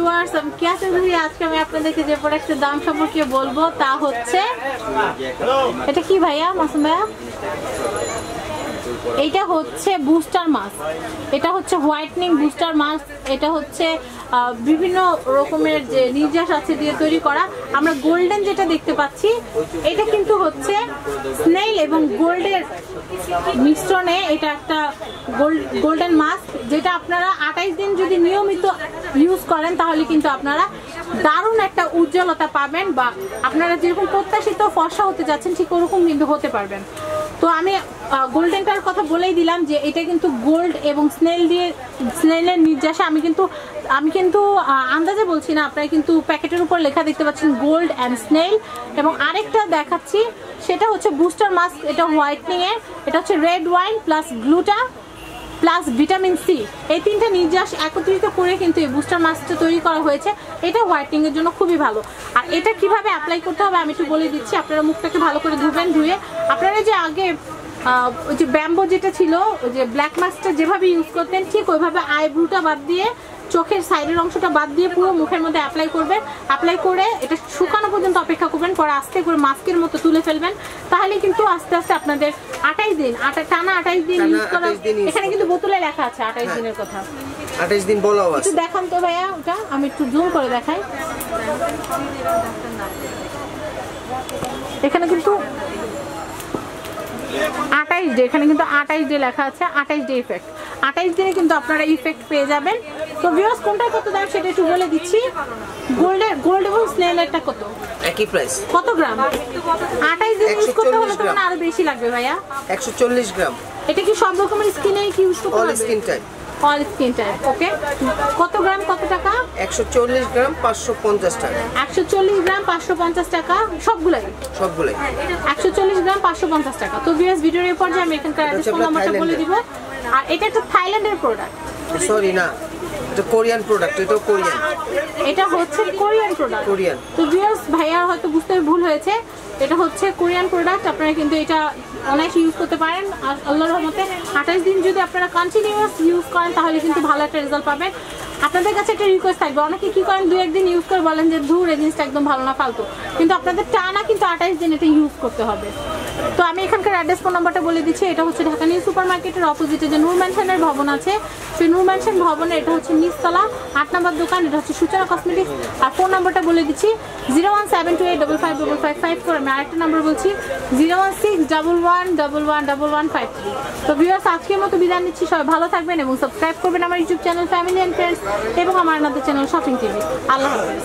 Viewers, আমি কিয়া চৌধুরী। আজকে আমি আপনাদেরকে যে প্রোডাক্টের দাম সম্পর্কে বলবো তা হচ্ছে, এটা কি ভাইয়া, মাসুম ভাইয়া? এটা হচ্ছে বুস্টার মাস্ক, এটা হচ্ছে হোয়াইটনিং বুস্টার মাস্ক। এটা হচ্ছে বিভিন্ন রকমের যে নির্যাস আছে দিয়ে তৈরি করা। আমরা গোল্ডেন যেটা দেখতে পাচ্ছি, এটা কিন্তু হচ্ছে স্নেইল এবং গোল্ডের মিশ্রণে এটা একটা গোল্ডেন মাস্ক, যেটা আপনারা 28 দিন যদি নিয়মিত ইউজ করেন তাহলে কিন্তু আপনারা দারুণ একটা উজ্জ্বলতা পাবেন, বা আপনারা যেরকম প্রত্যাশিত ফর্সা হতে যাচ্ছেন ঠিক ওরকম কিন্তু হতে পারবেন। তো আমি গোল্ডেনটার কথা বলেই দিলাম যে এটা কিন্তু গোল্ড এবং স্নেলের নির্যাসে। আমি কিন্তু আন্দাজে বলছি না, আপনারা কিন্তু প্যাকেটের উপর লেখা দেখতে পাচ্ছেন গোল্ড অ্যান্ড স্নেল। এবং আরেকটা দেখাচ্ছি, সেটা হচ্ছে বুস্টার মাস্ক, এটা হোয়াইটনিং এর। এটা হচ্ছে red wine plus গ্লুটা plus vitamin C, এই তিনটা নির্যাস একত্রিত করে কিন্তু এই বুস্টার মাস্কটা তৈরি করা হয়েছে। এটা হোয়াইটনিং এর জন্য খুবই ভালো। আর এটা কিভাবে অ্যাপ্লাই করতে হবে আমি একটু বলে দিচ্ছি। আপনারা মুখটাকে ভালো করে ধুবেন, ধুয়ে আপনারা যে আগে ওই যে ব্যাম্বো যেটা ছিল, ওই যে ব্ল্যাক মাস্কটা যেভাবে ইউজ করতেন ঠিক ওইভাবে আইব্রুটা বাদ দিয়ে, চোখের সাইডের অংশটা বাদ দিয়ে পুরো মুখের মধ্যে অ্যাপ্লাই করবেন। অ্যাপ্লাই করে এটা শুকানো পর্যন্ত অপেক্ষা করবেন, পরে আস্তে করে মাস্কের মতো তুলে ফেলবেন। তাহলে কিন্তু আস্তে আস্তে আপনাদের 28 দিন টানা 28 দিন ইউজ করা। এখানে কিন্তু বোতলে লেখা আছে 28 দিনের কথা, 28 দিন বলা আছে। একটু দেখান তো ভাইয়া ওটা, আমি একটু জুম করে দেখাই। এখানে কিন্তু 28 ডে, এখানে কিন্তু 28 ডে লেখা আছে, 28 ডে ইফেক্ট। 28 দিনে কিন্তু আপনারা ইফেক্ট পেয়ে যাবেন। তো ভিউয়ার্স, কোনটা কত দাম সেটা একটু বলে দিচ্ছি। গোল্ড এবং স্নেলেরটা কত? একই প্রাইস। কত গ্রাম? 28 দিন ইউজ করতে হলে তো আরো বেশি লাগবে ভাইয়া। 140 গ্রাম। এটা কি সব রকমের স্কিনে কি ইউজ করতে হবে? All skin type. All skin type, okay. কত গ্রাম, কত টাকা? 140 গ্রাম 550 টাকা। 140 গ্রাম 550 টাকা সবগুলাই? সবগুলাই 140 গ্রাম 550 টাকা। তো ভিউয়ার্স, ভিডিওর এই পর্যায়ে আমি এখানকার অ্যাড্রেস ফোন নাম্বারটা বলে দিব। আর এটা একটা থাইল্যান্ডের প্রোডাক্ট। সরি না, এটা কোরিয়ান প্রোডাক্ট। এটা কোরিয়ান, এটা হচ্ছে কোরিয়ান প্রোডাক্ট। কোরিয়ান। তো ভিউয়ার্স, ভাইয়া হয়তো বুঝতে ভুল হয়েছে, এটা হচ্ছে কোরিয়ান প্রোডাক্ট। আপনারা কিন্তু এটা অনায়াসে ইউজ করতে পারেন। আর আল্লাহর রহমতে 28 দিন যদি আপনারা কন্টিনিউয়াস ইউজ করেন তাহলে কিন্তু ভালো একটা রেজাল্ট পাবেন। আপনাদের কাছে একটা রিকোয়েস্ট থাকবে, অনেকে কি করেন 2-1 দিন ইউজ করে বলেন যে ধুর এই জিনিসটা একদম ভালো না, ফালতু। কিন্তু আপনাদের টানা কিন্তু 28 দিন এটা ইউজ করতে হবে। তো আমি এখানকার অ্যাড্রেস ফোন নাম্বারটা বলে দিচ্ছি। এটা হচ্ছে ঢাকা নিউ সুপার মার্কেটের অপোজিটে যে নূর ম্যানশনের ভবন আছে, সেই নূর ম্যানশন ভবনে এটা হচ্ছে নিচতলা 8 নম্বর দোকান। এটা হচ্ছে সূচনা কসমেটিক্স। আর ফোন নাম্বারটা বলে দিচ্ছি 01728555554। আমি আরেকটা নাম্বার বলছি 01611111153। তো ভিউয়ার্স, আজকের মতো বিদায় নিচ্ছি। সবাই ভালো থাকবেন এবং সাবস্ক্রাইব করবেন আমার YouTube channel family and friends এবং আমার আনাদের চ্যানেল শপিং টিভি। আল্লাহ হাফেজ।